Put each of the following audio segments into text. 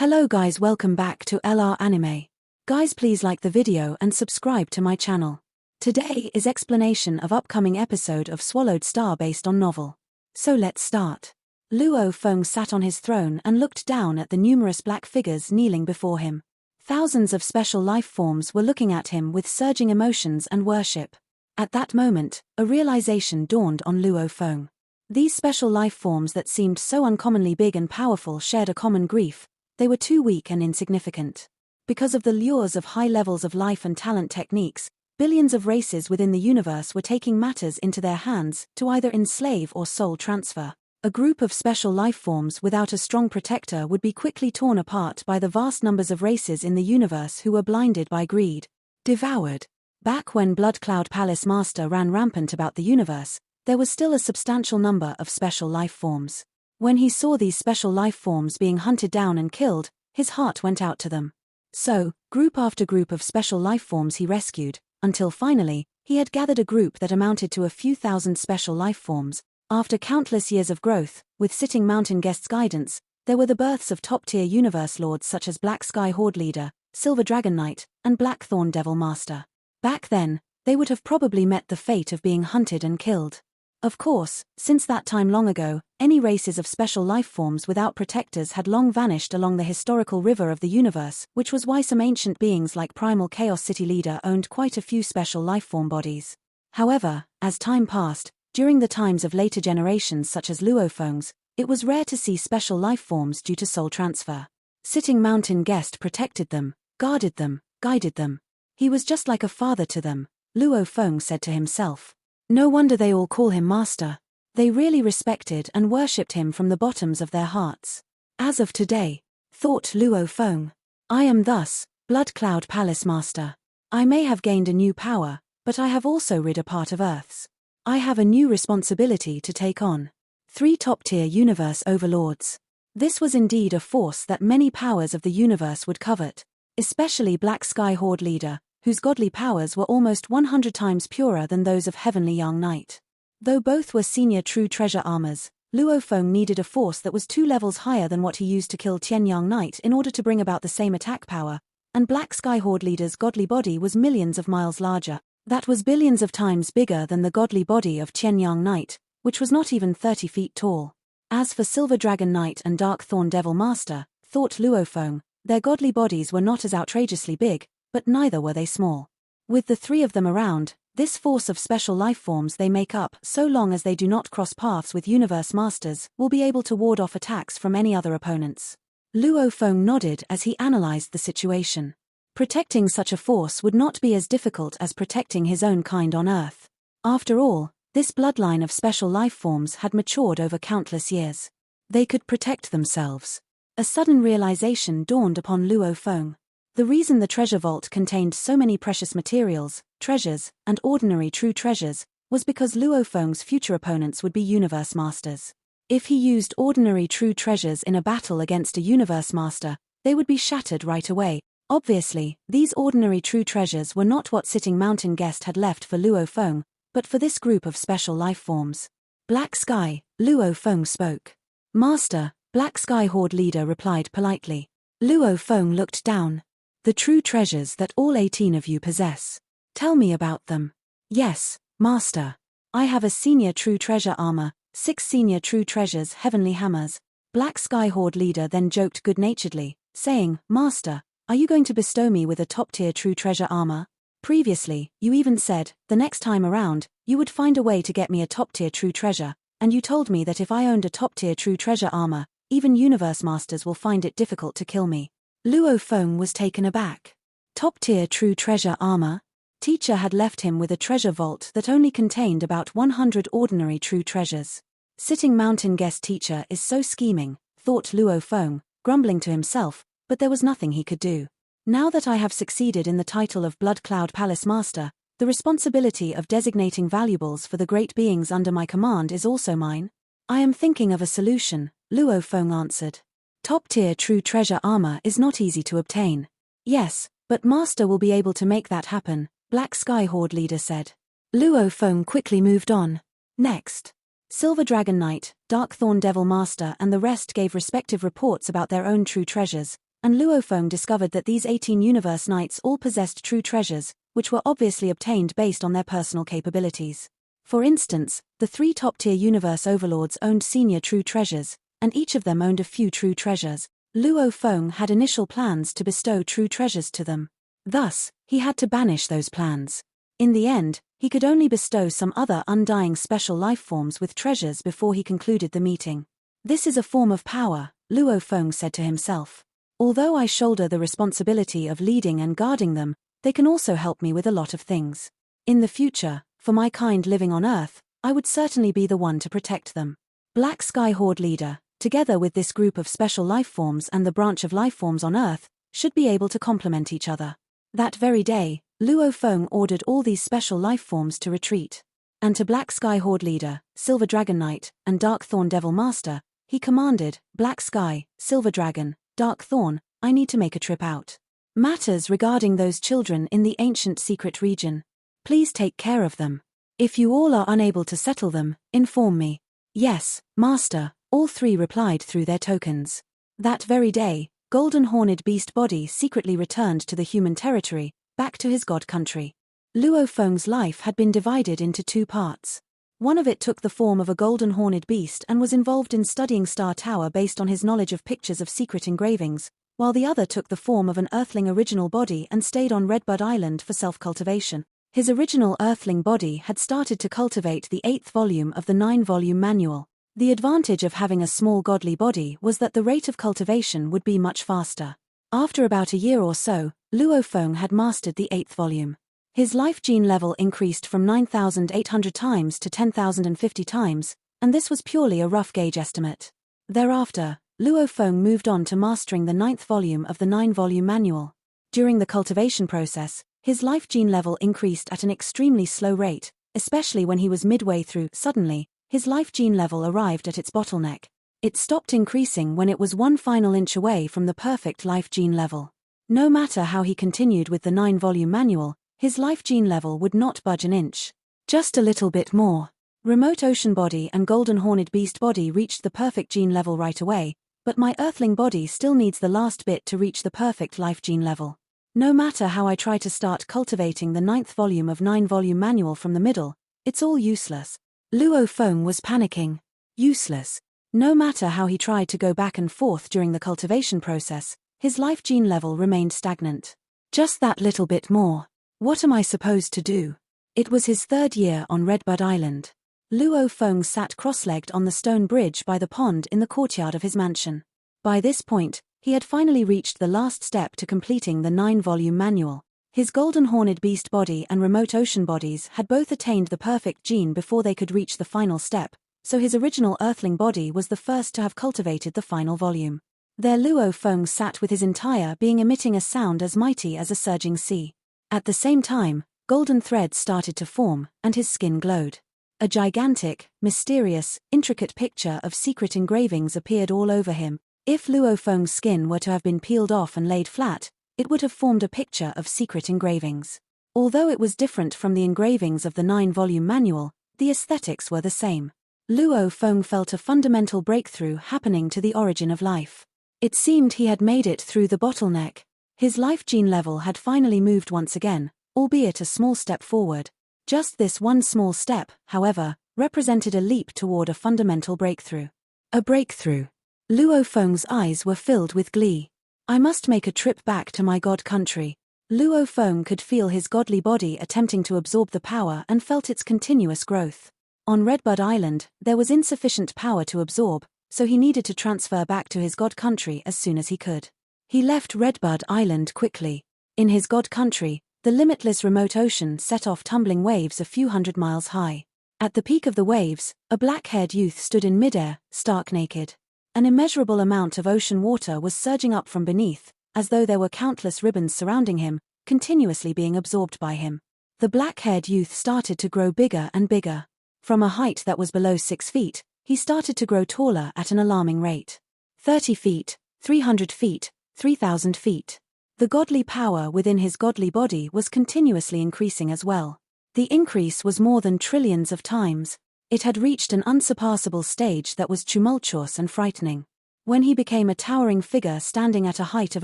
Hello guys, welcome back to LR Anime. Guys, please like the video and subscribe to my channel. Today is explanation of upcoming episode of Swallowed Star based on novel. So let's start. Luo Feng sat on his throne and looked down at the numerous black figures kneeling before him. Thousands of special life forms were looking at him with surging emotions and worship. At that moment, a realization dawned on Luo Feng. These special life forms that seemed so uncommonly big and powerful shared a common grief. They were too weak and insignificant. Because of the lures of high levels of life and talent techniques, billions of races within the universe were taking matters into their hands to either enslave or soul transfer. A group of special life forms without a strong protector would be quickly torn apart by the vast numbers of races in the universe who were blinded by greed. Devoured. Back when Blood Cloud Palace Master ran rampant about the universe, there was still a substantial number of special life forms. When he saw these special life forms being hunted down and killed, his heart went out to them. So, group after group of special life forms he rescued, until finally, he had gathered a group that amounted to a few thousand special life forms. After countless years of growth, with Sitting Mountain Guest's guidance, there were the births of top-tier universe lords such as Black Sky Horde Leader, Silver Dragon Knight, and Blackthorn Devil Master. Back then, they would have probably met the fate of being hunted and killed. Of course, since that time long ago, any races of special life forms without protectors had long vanished along the historical river of the universe, which was why some ancient beings like Primal Chaos City Leader owned quite a few special life form bodies. However, as time passed, during the times of later generations such as Luo Feng's, it was rare to see special life forms due to soul transfer. Sitting Mountain Guest protected them, guarded them, guided them. He was just like a father to them, Luo Feng said to himself. No wonder they all call him master. They really respected and worshipped him from the bottoms of their hearts. As of today, thought Luo Feng, I am thus, Blood Cloud Palace Master. I may have gained a new power, but I have also rid a part of Earth's. I have a new responsibility to take on. 3 top-tier universe overlords. This was indeed a force that many powers of the universe would covet, especially Black Sky Horde Leader, whose godly powers were almost 100 times purer than those of Heavenly Young Knight. Though both were senior true treasure armors, Luo Feng needed a force that was 2 levels higher than what he used to kill Tian Young Knight in order to bring about the same attack power, and Black Sky Horde Leader's godly body was millions of miles larger. That was billions of times bigger than the godly body of Tian Young Knight, which was not even 30 feet tall. As for Silver Dragon Knight and Dark Thorn Devil Master, thought Luo Feng, their godly bodies were not as outrageously big, but neither were they small. With the 3 of them around, this force of special life forms they make up, so long as they do not cross paths with universe masters, will be able to ward off attacks from any other opponents. Luo Feng nodded as he analyzed the situation. Protecting such a force would not be as difficult as protecting his own kind on Earth. After all, this bloodline of special life forms had matured over countless years. They could protect themselves. A sudden realization dawned upon Luo Feng. The reason the treasure vault contained so many precious materials, treasures, and ordinary true treasures, was because Luo Feng's future opponents would be universe masters. If he used ordinary true treasures in a battle against a universe master, they would be shattered right away. Obviously, these ordinary true treasures were not what Sitting Mountain Guest had left for Luo Feng, but for this group of special life forms. Black Sky, Luo Feng spoke. Master, Black Sky Horde Leader replied politely. Luo Feng looked down. The true treasures that all 18 of you possess. Tell me about them. Yes, Master. I have a senior true treasure armor, 6 senior true treasures heavenly hammers. Black Sky Horde Leader then joked good-naturedly, saying, Master, are you going to bestow me with a top-tier true treasure armor? Previously, you even said, the next time around, you would find a way to get me a top-tier true treasure, and you told me that if I owned a top-tier true treasure armor, even universe masters will find it difficult to kill me. Luo Feng was taken aback. Top-tier true treasure armor? Teacher had left him with a treasure vault that only contained about 100 ordinary true treasures. Sitting Mountain Guest Teacher is so scheming, thought Luo Feng, grumbling to himself, but there was nothing he could do. Now that I have succeeded in the title of Blood Cloud Palace Master, the responsibility of designating valuables for the great beings under my command is also mine. I am thinking of a solution, Luo Feng answered. Top-tier true treasure armor is not easy to obtain. Yes, but Master will be able to make that happen, Black Sky Horde Leader said. Luo Feng quickly moved on. Next. Silver Dragon Knight, Dark Thorn Devil Master and the rest gave respective reports about their own true treasures, and Luo Feng discovered that these 18 universe knights all possessed true treasures, which were obviously obtained based on their personal capabilities. For instance, the 3 top-tier universe overlords owned senior true treasures, and each of them owned a few true treasures. Luo Feng had initial plans to bestow true treasures to them. Thus, he had to banish those plans. In the end, he could only bestow some other undying special life forms with treasures before he concluded the meeting. This is a form of power, Luo Feng said to himself. Although I shoulder the responsibility of leading and guarding them, they can also help me with a lot of things. In the future, for my kind living on Earth, I would certainly be the one to protect them. Black Sky Horde leader, together with this group of special life forms and the branch of life forms on Earth, should be able to complement each other. That very day, Luo Feng ordered all these special life forms to retreat. And to Black Sky Horde leader, Silver Dragon Knight, and Dark Thorn Devil Master, he commanded, Black Sky, Silver Dragon, Dark Thorn, I need to make a trip out. Matters regarding those children in the ancient secret region. Please take care of them. If you all are unable to settle them, inform me. Yes, Master, all 3 replied through their tokens. That very day, Golden Horned Beast Body secretly returned to the human territory, back to his god country. Luo Feng's life had been divided into 2 parts. One of it took the form of a golden horned beast and was involved in studying Star Tower based on his knowledge of pictures of secret engravings, while the other took the form of an earthling original body and stayed on Redbud Island for self-cultivation. His original earthling body had started to cultivate the 8th volume of the 9-volume manual. The advantage of having a small godly body was that the rate of cultivation would be much faster. After about a year or so, Luo Feng had mastered the 8th volume. His life gene level increased from 9,800 times to 10,050 times, and this was purely a rough gauge estimate. Thereafter, Luo Feng moved on to mastering the 9th volume of the 9-volume manual. During the cultivation process, his life gene level increased at an extremely slow rate, especially when he was midway through. Suddenly, his life gene level arrived at its bottleneck. It stopped increasing when it was 1 final inch away from the perfect life gene level. No matter how he continued with the 9-volume manual, his life gene level would not budge an inch. Just a little bit more. Remote Ocean Body and Golden Horned Beast Body reached the perfect gene level right away, but my Earthling body still needs the last bit to reach the perfect life gene level. No matter how I try to start cultivating the 9th volume of 9-volume manual from the middle, it's all useless. Luo Feng was panicking. Useless. No matter how he tried to go back and forth during the cultivation process, his life gene level remained stagnant. Just that little bit more. What am I supposed to do? It was his 3rd year on Redbud Island. Luo Feng sat cross-legged on the stone bridge by the pond in the courtyard of his mansion. By this point, he had finally reached the last step to completing the 9-volume manual. His Golden Horned Beast Body and Remote Ocean Bodies had both attained the perfect gene before they could reach the final step, so his original Earthling body was the first to have cultivated the final volume. There Luo Feng sat with his entire being emitting a sound as mighty as a surging sea. At the same time, golden threads started to form, and his skin glowed. A gigantic, mysterious, intricate picture of secret engravings appeared all over him. If Luo Feng's skin were to have been peeled off and laid flat, it would have formed a picture of secret engravings. Although it was different from the engravings of the 9-volume manual, the aesthetics were the same. Luo Feng felt a fundamental breakthrough happening to the origin of life. It seemed he had made it through the bottleneck. His life gene level had finally moved once again, albeit a small step forward. Just this one small step, however, represented a leap toward a fundamental breakthrough. A breakthrough. Luo Feng's eyes were filled with glee. I must make a trip back to my god country. Luo Feng could feel his godly body attempting to absorb the power and felt its continuous growth. On Redbud Island, there was insufficient power to absorb, so he needed to transfer back to his god country as soon as he could. He left Redbud Island quickly. In his god country, the limitless remote ocean set off tumbling waves a few hundred miles high. At the peak of the waves, a black-haired youth stood in midair, stark naked. An immeasurable amount of ocean water was surging up from beneath, as though there were countless ribbons surrounding him, continuously being absorbed by him. The black-haired youth started to grow bigger and bigger. From a height that was below 6 feet, he started to grow taller at an alarming rate. 30 feet, 300 feet, 3,000 feet. The godly power within his godly body was continuously increasing as well. The increase was more than trillions of times. It had reached an unsurpassable stage that was tumultuous and frightening. When he became a towering figure standing at a height of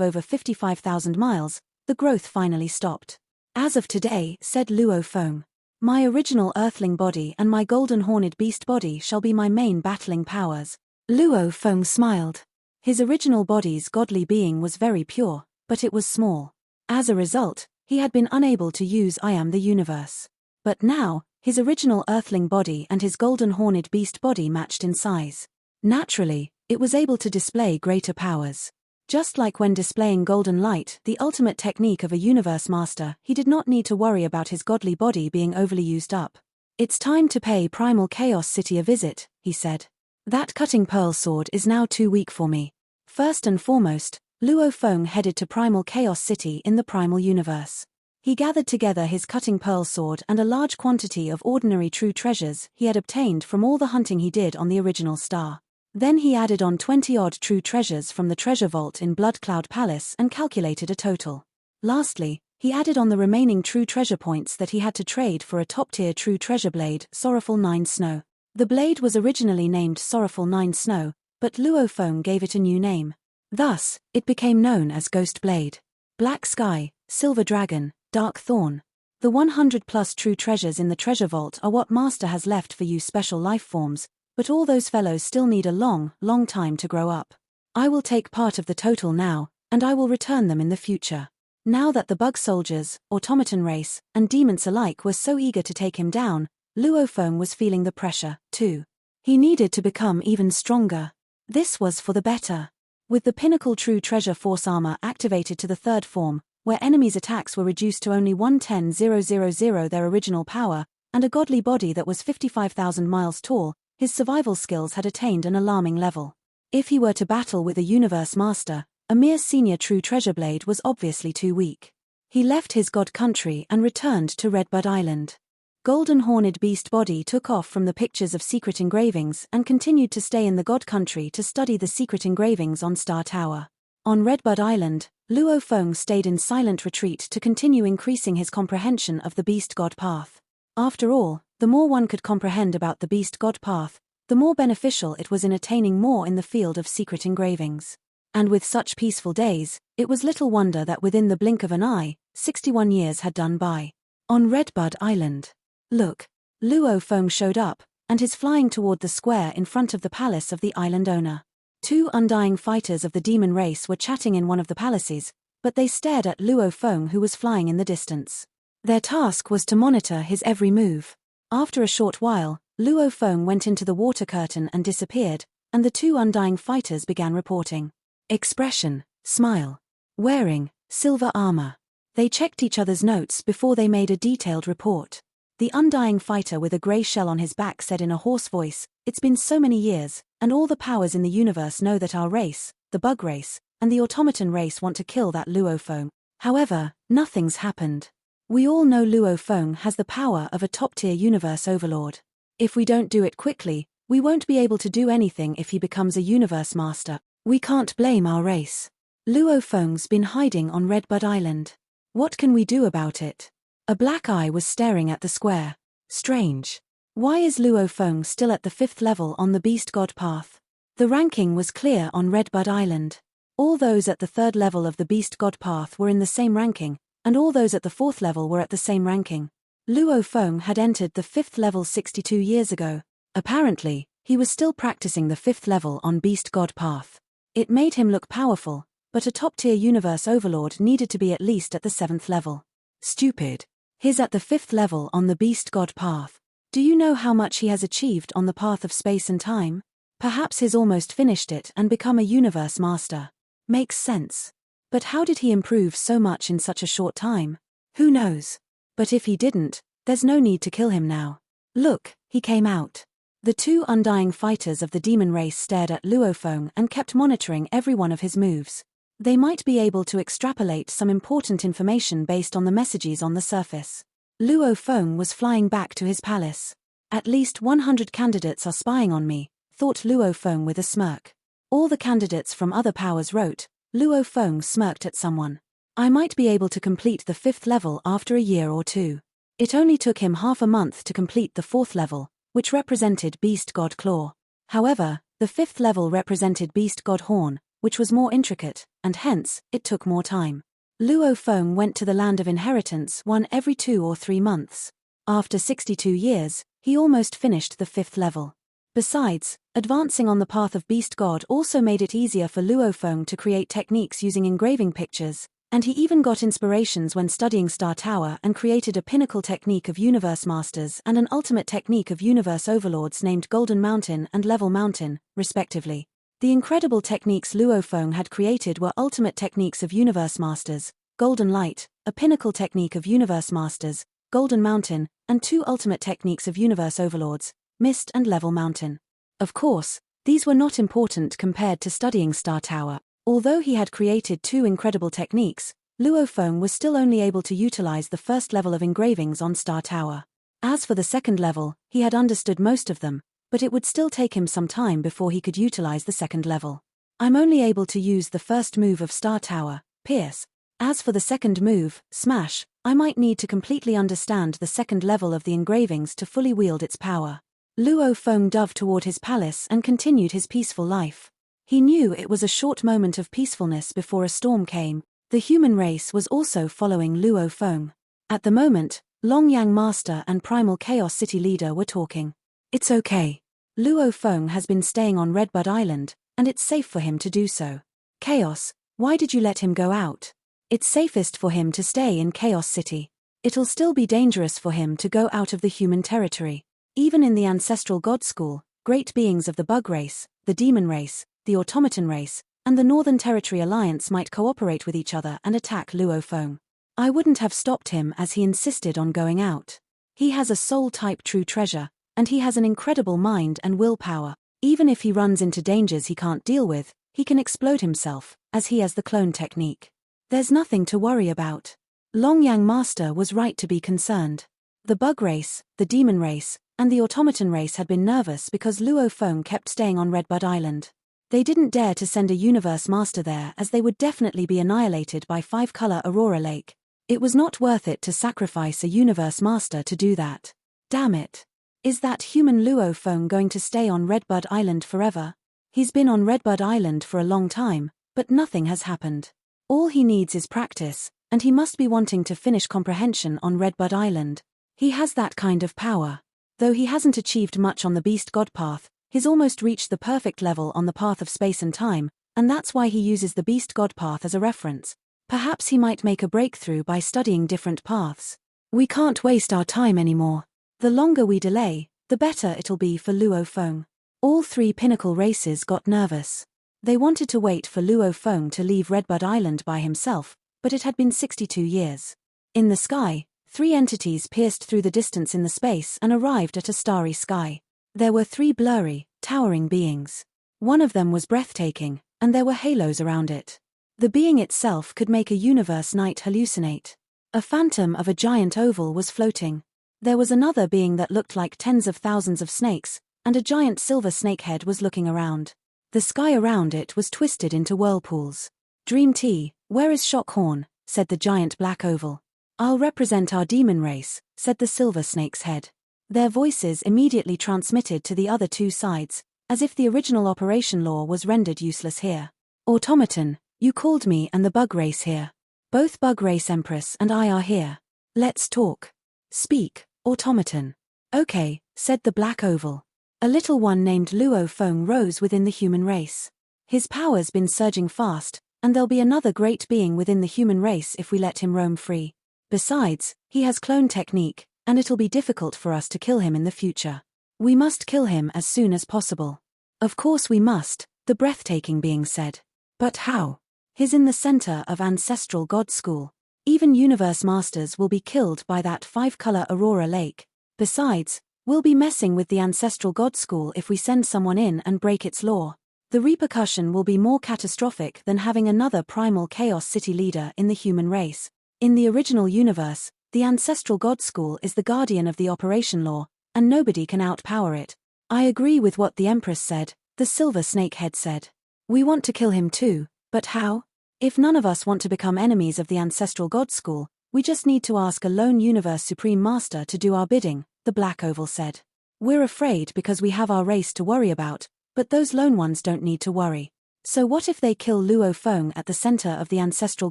over 55,000 miles, the growth finally stopped. As of today, said Luo Feng, my original earthling body and my golden horned beast body shall be my main battling powers. Luo Feng smiled. His original body's godly being was very pure, but it was small. As a result, he had been unable to use I Am the Universe. But now, his original earthling body and his golden horned beast body matched in size. Naturally, it was able to display greater powers. Just like when displaying golden light, the ultimate technique of a universe master, he did not need to worry about his godly body being overly used up. It's time to pay Primal Chaos City a visit, he said. That cutting pearl sword is now too weak for me. First and foremost, Luo Feng headed to Primal Chaos City in the Primal Universe. He gathered together his cutting pearl sword and a large quantity of ordinary true treasures he had obtained from all the hunting he did on the original star. Then he added on 20-odd true treasures from the treasure vault in Blood Cloud Palace and calculated a total. Lastly, he added on the remaining true treasure points that he had to trade for a top-tier true treasure blade, Sorrowful 9 Snow. The blade was originally named Sorrowful 9 Snow, but Luo Feng gave it a new name. Thus, it became known as Ghost Blade. Black Sky, Silver Dragon, Dark Thorn. The 100+ true treasures in the treasure vault are what Master has left for you special life forms, but all those fellows still need a long, long time to grow up. I will take part of the total now, and I will return them in the future. Now that the bug soldiers, automaton race, and demons alike were so eager to take him down, Luo Feng was feeling the pressure, too. He needed to become even stronger. This was for the better. With the Pinnacle True Treasure Force armor activated to the third form, where enemies' attacks were reduced to only 110,000 their original power, and a godly body that was 55,000 miles tall, his survival skills had attained an alarming level. If he were to battle with a universe master, a mere senior true treasure blade was obviously too weak. He left his god country and returned to Redbud Island. Golden Horned Beast Body took off from the pictures of secret engravings and continued to stay in the god country to study the secret engravings on Star Tower. On Redbud Island, Luo Feng stayed in silent retreat to continue increasing his comprehension of the Beast God Path. After all, the more one could comprehend about the Beast God Path, the more beneficial it was in attaining more in the field of secret engravings. And with such peaceful days, it was little wonder that within the blink of an eye, 61 years had done by. On Redbud Island. Look, Luo Feng showed up, and is flying toward the square in front of the palace of the island owner. 2 undying fighters of the demon race were chatting in one of the palaces, but they stared at Luo Feng who was flying in the distance. Their task was to monitor his every move. After a short while, Luo Feng went into the water curtain and disappeared, and the 2 undying fighters began reporting. Expression, smile. Wearing, silver armor. They checked each other's notes before they made a detailed report. The undying fighter with a grey shell on his back said in a hoarse voice, "It's been so many years, and all the powers in the universe know that our race, the bug race, and the automaton race want to kill that Luo Feng. However, nothing's happened. We all know Luo Feng has the power of a top-tier universe overlord. If we don't do it quickly, we won't be able to do anything if he becomes a universe master. We can't blame our race. Luo Feng's been hiding on Redbud Island. What can we do about it?" A black eye was staring at the square. Strange. Why is Luo Feng still at the 5th level on the Beast God Path? The ranking was clear on Redbud Island. All those at the 3rd level of the Beast God Path were in the same ranking, and all those at the 4th level were at the same ranking. Luo Feng had entered the 5th level 62 years ago. Apparently, he was still practicing the 5th level on Beast God Path. It made him look powerful, but a top-tier universe overlord needed to be at least at the 7th level. Stupid. He's at the 5th level on the Beast God Path. Do you know how much he has achieved on the path of space and time? Perhaps he's almost finished it and become a universe master. Makes sense. But how did he improve so much in such a short time? Who knows? But if he didn't, there's no need to kill him now. Look, he came out. The 2 undying fighters of the demon race stared at Luo Feng and kept monitoring every one of his moves. They might be able to extrapolate some important information based on the messages on the surface. Luo Feng was flying back to his palace. At least 100 candidates are spying on me, thought Luo Feng with a smirk. All the candidates from other powers wrote. Luo Feng smirked at someone. I might be able to complete the 5th level after a year or 2. It only took him half a month to complete the 4th level, which represented Beast God Claw. However, The fifth level represented Beast God Horn, which was more intricate, and hence, it took more time. Luo Feng went to the Land of Inheritance one every 2 or 3 months. After 62 years, he almost finished the fifth level. Besides, advancing on the path of Beast God also made it easier for Luo Feng to create techniques using engraving pictures, and he even got inspirations when studying Star Tower and created a pinnacle technique of Universe Masters and an ultimate technique of Universe Overlords named Golden Mountain and Level Mountain, respectively. The incredible techniques Luo Feng had created were ultimate techniques of Universe Masters, Golden Light, a pinnacle technique of Universe Masters, Golden Mountain, and 2 ultimate techniques of Universe Overlords, Mist and Level Mountain. Of course, these were not important compared to studying Star Tower. Although he had created 2 incredible techniques, Luo Feng was still only able to utilize the first level of engravings on Star Tower. As for the second level, he had understood most of them, but it would still take him some time before he could utilize the second level. I'm only able to use the first move of Star Tower, Pierce. As for the second move, Smash, I might need to completely understand the second level of the engravings to fully wield its power. Luo Feng dove toward his palace and continued his peaceful life. He knew it was a short moment of peacefulness before a storm came. The human race was also following Luo Feng. At the moment, Long Yang Master and Primal Chaos City Leader were talking. It's okay. Luo Feng has been staying on Redbud Island, and it's safe for him to do so. Chaos, why did you let him go out? It's safest for him to stay in Chaos City. It'll still be dangerous for him to go out of the human territory. Even in the Ancestral God School, great beings of the Bug Race, the Demon Race, the Automaton Race, and the Northern Territory Alliance might cooperate with each other and attack Luo Feng. I wouldn't have stopped him as he insisted on going out. He has a soul-type true treasure, and he has an incredible mind and willpower. Even if he runs into dangers he can't deal with, he can explode himself, as he has the clone technique. There's nothing to worry about. Long Yang Master was right to be concerned. The Bug Race, the Demon Race, and the Automaton Race had been nervous because Luo Feng kept staying on Redbud Island. They didn't dare to send a Universe Master there as they would definitely be annihilated by 5-color Aurora Lake. It was not worth it to sacrifice a Universe Master to do that. Damn it. Is that human Luo Feng going to stay on Redbud Island forever? He's been on Redbud Island for a long time, but nothing has happened. All he needs is practice, and he must be wanting to finish comprehension on Redbud Island. He has that kind of power. Though he hasn't achieved much on the Beast God path, he's almost reached the perfect level on the path of space and time, and that's why he uses the Beast God path as a reference. Perhaps he might make a breakthrough by studying different paths. We can't waste our time anymore. The longer we delay, the better it'll be for Luo Feng. All 3 pinnacle races got nervous. They wanted to wait for Luo Feng to leave Redbud Island by himself, but it had been 62 years. In the sky, 3 entities pierced through the distance in the space and arrived at a starry sky. There were 3 blurry, towering beings. One of them was breathtaking, and there were halos around it. The being itself could make a universe night hallucinate. A phantom of a giant oval was floating. There was another being that looked like tens of thousands of snakes, and a giant silver snakehead was looking around. The sky around it was twisted into whirlpools. Dream Tea, where is Shockhorn? Said the giant black oval. I'll represent our demon race, said the silver snake's head. Their voices immediately transmitted to the other 2 sides, as if the original operation law was rendered useless here. Automaton, you called me and the Bug Race here. Both Bug Race Empress and I are here. Let's talk. Speak, Automaton. Okay, said the black oval. A little one named Luo Feng rose within the human race. His power's been surging fast, and there'll be another great being within the human race if we let him roam free. Besides, he has clone technique, and it'll be difficult for us to kill him in the future. We must kill him as soon as possible. Of course we must, the breathtaking being said. But how? He's in the center of Ancestral God School. Even Universe Masters will be killed by that 5-color Aurora Lake. Besides, we'll be messing with the Ancestral God School if we send someone in and break its law. The repercussion will be more catastrophic than having another Primal Chaos City Leader in the human race. In the original universe, the Ancestral God School is the guardian of the operation law, and nobody can outpower it. I agree with what the Empress said, the silver snakehead said. We want to kill him too, but how? If none of us want to become enemies of the Ancestral God School, we just need to ask a lone Universe Supreme Master to do our bidding, the Black Oval said. We're afraid because we have our race to worry about, But those lone ones don't need to worry. So what if they kill Luo Feng at the center of the ancestral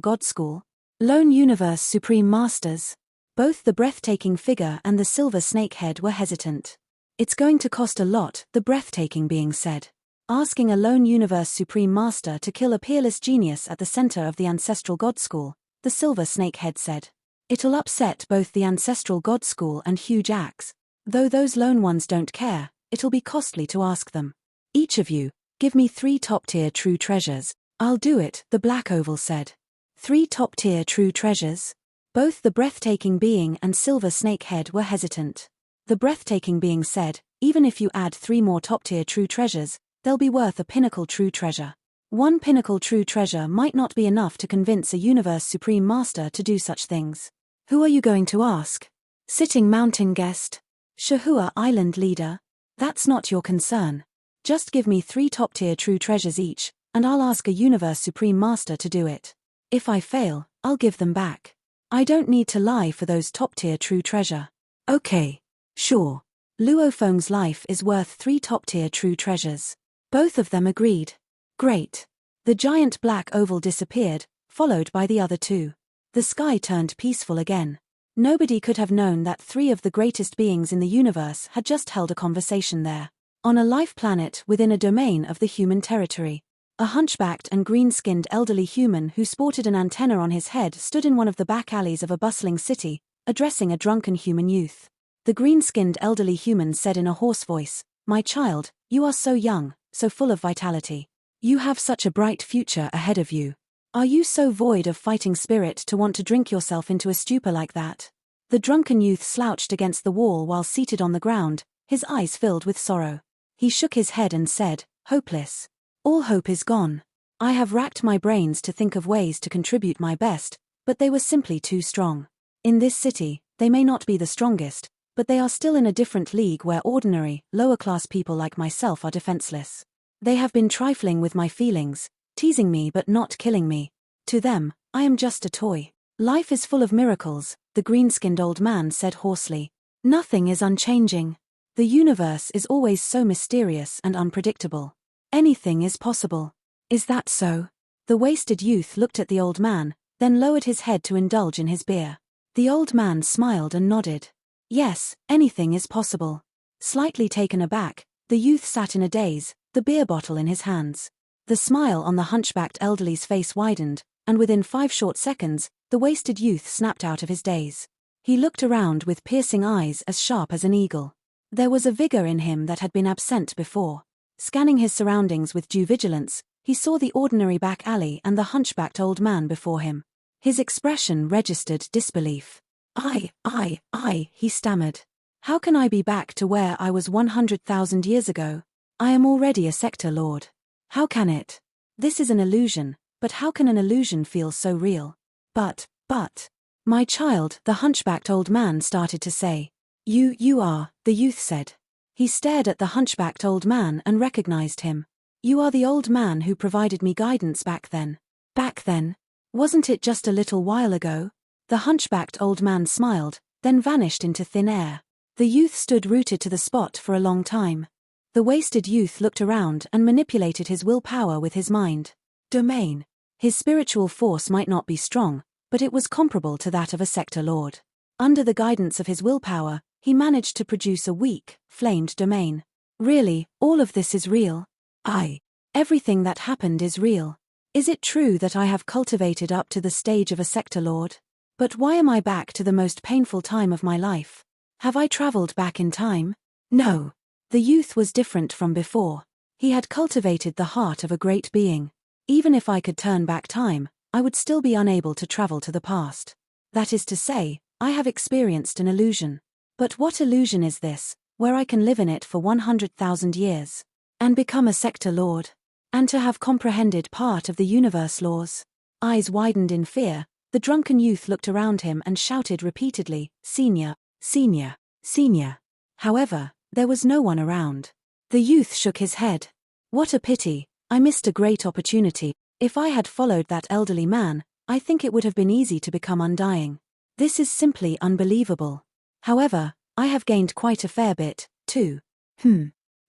god school? Lone universe supreme masters. Both the breathtaking figure and the silver snake head were hesitant. It's going to cost a lot, the breathtaking being said. Asking a lone universe supreme master to kill a peerless genius at the center of the ancestral god school, the silver snake head said. It'll upset both the ancestral god school and huge axe. Though those lone ones don't care, it'll be costly to ask them. Each of you, give me 3 top-tier true treasures. I'll do it, the black oval said. 3 top-tier true treasures? Both the breathtaking being and silver snake head were hesitant. The breathtaking being said, even if you add 3 more top-tier true treasures, they'll be worth a pinnacle true treasure. 1 pinnacle true treasure might not be enough to convince a universe supreme master to do such things. Who are you going to ask? Sitting mountain guest? Shahua Island leader? That's not your concern. Just give me 3 top-tier true treasures each, and I'll ask a universe supreme master to do it. If I fail, I'll give them back. I don't need to lie for those top-tier true treasure. Okay. Sure. Luo Feng's life is worth 3 top-tier true treasures. Both of them agreed. Great. The giant black oval disappeared, followed by the other 2. The sky turned peaceful again. Nobody could have known that 3 of the greatest beings in the universe had just held a conversation there. On a life planet within a domain of the human territory. A hunchbacked and green-skinned elderly human who sported an antenna on his head stood in one of the back alleys of a bustling city, addressing a drunken human youth. The green-skinned elderly human said in a hoarse voice, "My child, you are so young, so full of vitality. You have such a bright future ahead of you. Are you so void of fighting spirit to want to drink yourself into a stupor like that?" The drunken youth slouched against the wall while seated on the ground, his eyes filled with sorrow. He shook his head and said, "Hopeless. All hope is gone. I have racked my brains to think of ways to contribute my best, but they were simply too strong. In this city, they may not be the strongest, but they are still in a different league where ordinary, lower-class people like myself are defenseless. They have been trifling with my feelings, teasing me but not killing me. To them, I am just a toy. Life is full of miracles," the green-skinned old man said hoarsely. "Nothing is unchanging. The universe is always so mysterious and unpredictable. Anything is possible." "Is that so?" The wasted youth looked at the old man, then lowered his head to indulge in his beer. The old man smiled and nodded. "Yes, anything is possible." Slightly taken aback, the youth sat in a daze, the beer bottle in his hands. The smile on the hunchbacked elderly's face widened, and within 5 short seconds, the wasted youth snapped out of his daze. He looked around with piercing eyes as sharp as an eagle. There was a vigor in him that had been absent before. Scanning his surroundings with due vigilance, he saw the ordinary back alley and the hunchbacked old man before him. His expression registered disbelief. I, he stammered. "How can I be back to where I was 100,000 years ago? I am already a sector lord. How can it? This is an illusion, but how can an illusion feel so real?" But, my child," the hunchbacked old man started to say. You are," the youth said. He stared at the hunchbacked old man and recognized him. "You are the old man who provided me guidance back then." "Back then? Wasn't it just a little while ago?" The hunchbacked old man smiled, then vanished into thin air. The youth stood rooted to the spot for a long time. The wasted youth looked around and manipulated his willpower with his mind. Domain. His spiritual force might not be strong, but it was comparable to that of a sector lord. Under the guidance of his willpower, he managed to produce a weak, flamed domain. Really, all of this is real? Everything that happened is real. Is it true that I have cultivated up to the stage of a sector lord? But why am I back to the most painful time of my life? Have I traveled back in time? No. The youth was different from before. He had cultivated the heart of a great being. Even if I could turn back time, I would still be unable to travel to the past. That is to say, I have experienced an illusion. But what illusion is this, where I can live in it for 100,000 years? And become a sector lord? And to have comprehended part of the universe laws? Eyes widened in fear, the drunken youth looked around him and shouted repeatedly, "Senior, senior, senior." However, there was no one around. The youth shook his head. "What a pity, I missed a great opportunity. If I had followed that elderly man, I think it would have been easy to become undying. This is simply unbelievable. However, I have gained quite a fair bit, too.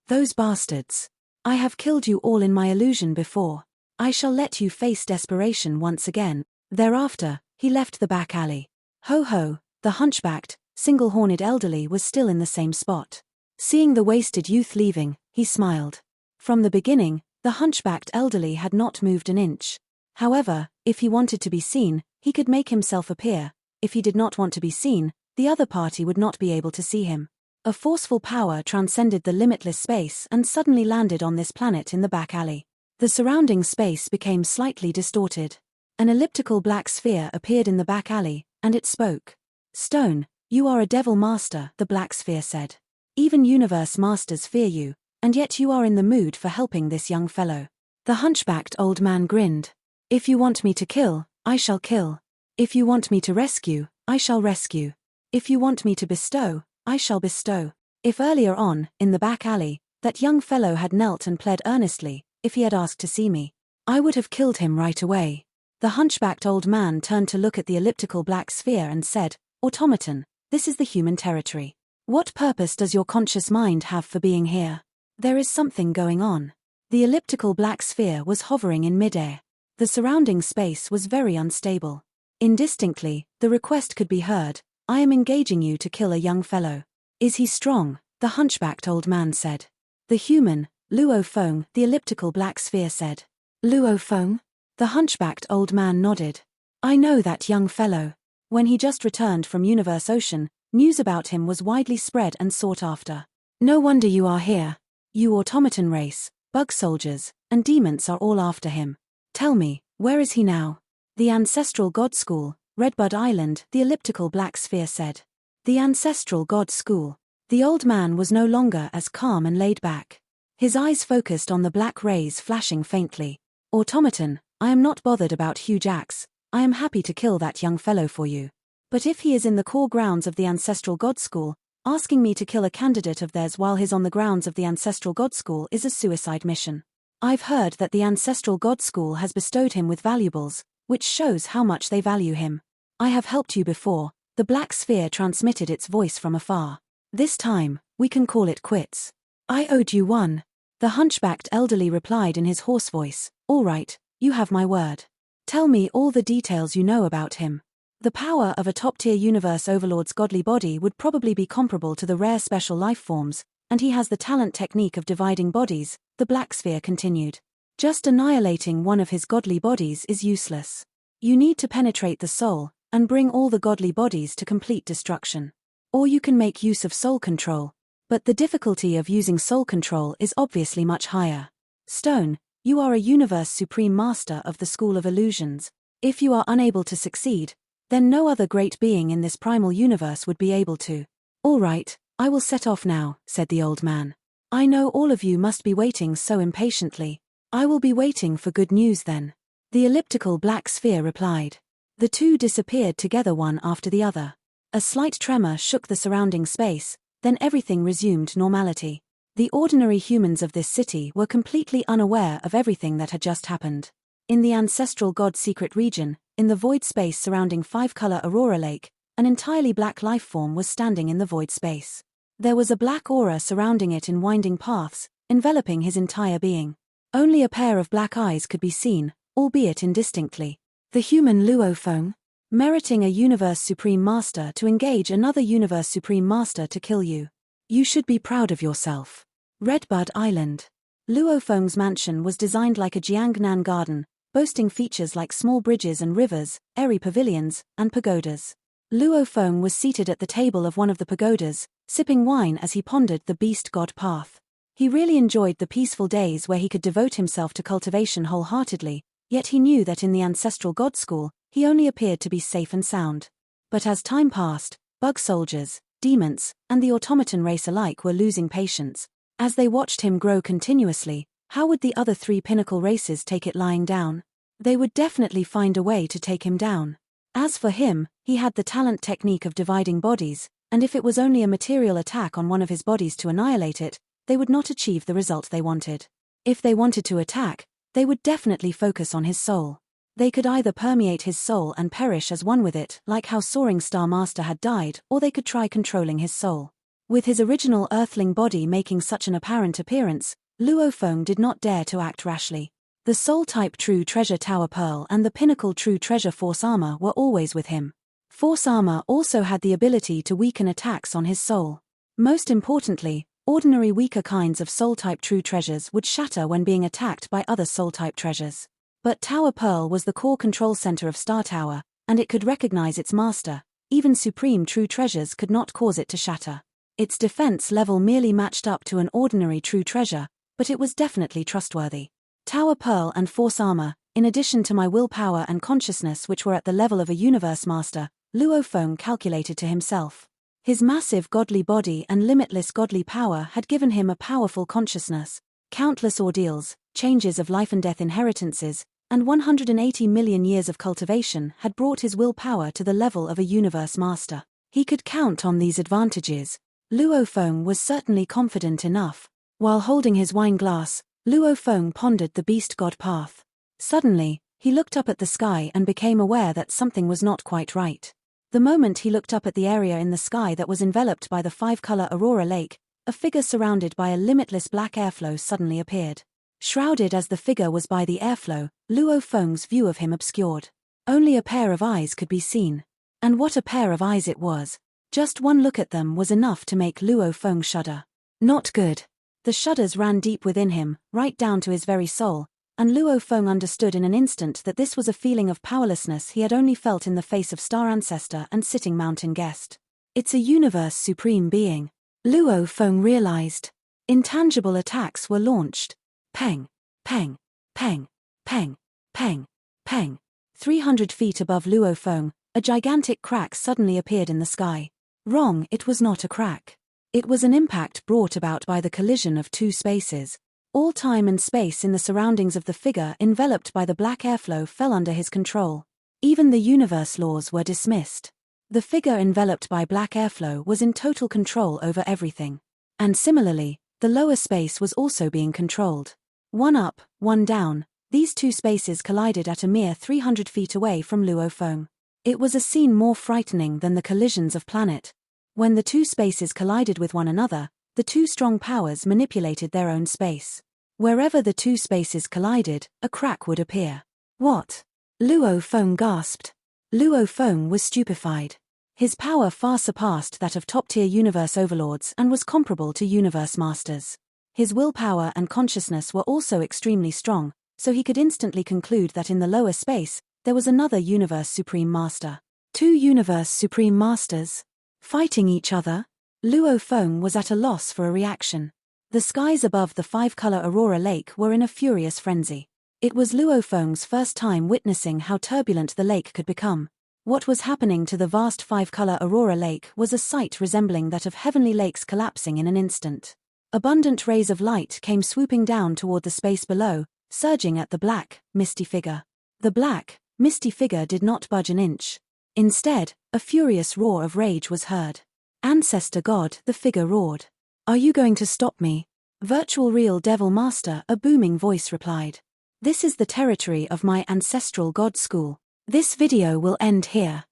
Those bastards. I have killed you all in my illusion before. I shall let you face desperation once again. Thereafter, he left the back alley. Ho ho, the hunchbacked, single-horned elderly was still in the same spot. Seeing the wasted youth leaving, he smiled. From the beginning, the hunchbacked elderly had not moved an inch. However, if he wanted to be seen, he could make himself appear. If he did not want to be seen, the other party would not be able to see him. A forceful power transcended the limitless space and suddenly landed on this planet in the back alley. The surrounding space became slightly distorted. An elliptical black sphere appeared in the back alley, and it spoke. Stone, you are a devil master, the black sphere said. Even universe masters fear you, and yet you are in the mood for helping this young fellow. The hunchbacked old man grinned. If you want me to kill, I shall kill. If you want me to rescue, I shall rescue. If you want me to bestow, I shall bestow. If earlier on, in the back alley, that young fellow had knelt and pled earnestly, if he had asked to see me, I would have killed him right away. The hunchbacked old man turned to look at the elliptical black sphere and said, Automaton, this is the human territory. What purpose does your conscious mind have for being here? There is something going on. The elliptical black sphere was hovering in midair. The surrounding space was very unstable. Indistinctly, the request could be heard, I am engaging you to kill a young fellow. Is he strong? The hunchbacked old man said. The human, Luo Feng, the elliptical black sphere said. Luo Feng? The hunchbacked old man nodded. I know that young fellow. When he just returned from Universe Ocean, news about him was widely spread and sought after. No wonder you are here. You automaton race, bug soldiers, and demons are all after him. Tell me, where is he now? The Ancestral God School, Redbud Island, the elliptical black sphere said. The Ancestral God School. The old man was no longer as calm and laid back. His eyes focused on the black rays flashing faintly. Automaton, I am not bothered about huge axe. I am happy to kill that young fellow for you. But if he is in the core grounds of the Ancestral God School, asking me to kill a candidate of theirs while he's on the grounds of the Ancestral God School is a suicide mission. I've heard that the Ancestral God School has bestowed him with valuables, which shows how much they value him. I have helped you before. The black sphere transmitted its voice from afar. This time, we can call it quits. I owed you one. The hunchbacked elderly replied in his hoarse voice, all right, you have my word. Tell me all the details you know about him. The power of a top-tier universe overlord's godly body would probably be comparable to the rare special life forms, and he has the talent technique of dividing bodies, the black sphere continued. Just annihilating one of his godly bodies is useless. You need to penetrate the soul, and bring all the godly bodies to complete destruction. Or you can make use of soul control, but the difficulty of using soul control is obviously much higher. Stone, you are a universe supreme master of the School of Illusions. If you are unable to succeed, then no other great being in this primal universe would be able to. All right, I will set off now, said the old man. I know all of you must be waiting so impatiently. I will be waiting for good news then. The elliptical black sphere replied. The two disappeared together one after the other. A slight tremor shook the surrounding space, then everything resumed normality. The ordinary humans of this city were completely unaware of everything that had just happened. In the Ancestral God secret region, in the void space surrounding five-color Aurora Lake, an entirely black life form was standing in the void space. There was a black aura surrounding it in winding paths, enveloping his entire being. Only a pair of black eyes could be seen, albeit indistinctly. The human Luo Feng, meriting a Universe Supreme Master to engage another Universe Supreme Master to kill you. You should be proud of yourself. Redbud Island. Luo Feng's mansion was designed like a Jiangnan garden, boasting features like small bridges and rivers, airy pavilions, and pagodas. Luo Feng was seated at the table of one of the pagodas, sipping wine as he pondered the beast god path. He really enjoyed the peaceful days where he could devote himself to cultivation wholeheartedly, yet he knew that in the Ancestral God School, he only appeared to be safe and sound. But as time passed, bug soldiers, demons, and the automaton race alike were losing patience. As they watched him grow continuously, how would the other three pinnacle races take it lying down? They would definitely find a way to take him down. As for him, he had the talent technique of dividing bodies, and if it was only a material attack on one of his bodies to annihilate it, they would not achieve the result they wanted. If they wanted to attack, they would definitely focus on his soul. They could either permeate his soul and perish as one with it, like how Soaring Star Master had died, or they could try controlling his soul. With his original earthling body making such an apparent appearance, Luo Feng did not dare to act rashly. The Soul-type True Treasure Tower Pearl and the Pinnacle True Treasure Force Armor were always with him. Force Armor also had the ability to weaken attacks on his soul. Most importantly, ordinary weaker kinds of Soul-type True Treasures would shatter when being attacked by other Soul-type treasures. But Tower Pearl was the core control center of Star Tower, and it could recognize its master. Even supreme true treasures could not cause it to shatter. Its defense level merely matched up to an ordinary true treasure, but it was definitely trustworthy. Tower Pearl and Force Armor, in addition to my willpower and consciousness which were at the level of a universe master, Luo Feng calculated to himself. His massive godly body and limitless godly power had given him a powerful consciousness. Countless ordeals, changes of life and death inheritances, and 180 million years of cultivation had brought his willpower to the level of a universe master. He could count on these advantages. Luo Feng was certainly confident enough. While holding his wine glass, Luo Feng pondered the beast god path. Suddenly, he looked up at the sky and became aware that something was not quite right. The moment he looked up at the area in the sky that was enveloped by the five-color Aurora Lake, a figure surrounded by a limitless black airflow suddenly appeared. Shrouded as the figure was by the airflow, Luo Feng's view of him obscured. Only a pair of eyes could be seen. And what a pair of eyes it was. Just one look at them was enough to make Luo Feng shudder. Not good. The shudders ran deep within him, right down to his very soul, and Luo Feng understood in an instant that this was a feeling of powerlessness he had only felt in the face of Star Ancestor and Sitting Mountain Guest. It's a universe supreme being. Luo Feng realized. Intangible attacks were launched. Peng, peng, peng, peng, peng, peng. 300 feet above Luo Feng, a gigantic crack suddenly appeared in the sky. Wrong, it was not a crack. It was an impact brought about by the collision of two spaces. All time and space in the surroundings of the figure enveloped by the black airflow fell under his control. Even the universe laws were dismissed. The figure enveloped by black airflow was in total control over everything. And similarly, the lower space was also being controlled. One up, one down, these two spaces collided at a mere 300 feet away from Luo Feng. It was a scene more frightening than the collisions of planet. When the two spaces collided with one another, the two strong powers manipulated their own space. Wherever the two spaces collided, a crack would appear. What? Luo Feng gasped. Luo Feng was stupefied. His power far surpassed that of top-tier universe overlords and was comparable to universe masters. His willpower and consciousness were also extremely strong, so he could instantly conclude that in the lower space, there was another universe supreme master. Two universe supreme masters? Fighting each other? Luo Feng was at a loss for a reaction. The skies above the five-color Aurora Lake were in a furious frenzy. It was Luo Feng's first time witnessing how turbulent the lake could become. What was happening to the vast five-color Aurora Lake was a sight resembling that of heavenly lakes collapsing in an instant. Abundant rays of light came swooping down toward the space below, surging at the black, misty figure. The black, misty figure did not budge an inch. Instead, a furious roar of rage was heard. Ancestor God, the figure roared. Are you going to stop me? Virtual Real Devil Master, a booming voice replied. This is the territory of my ancestral God school. This video will end here.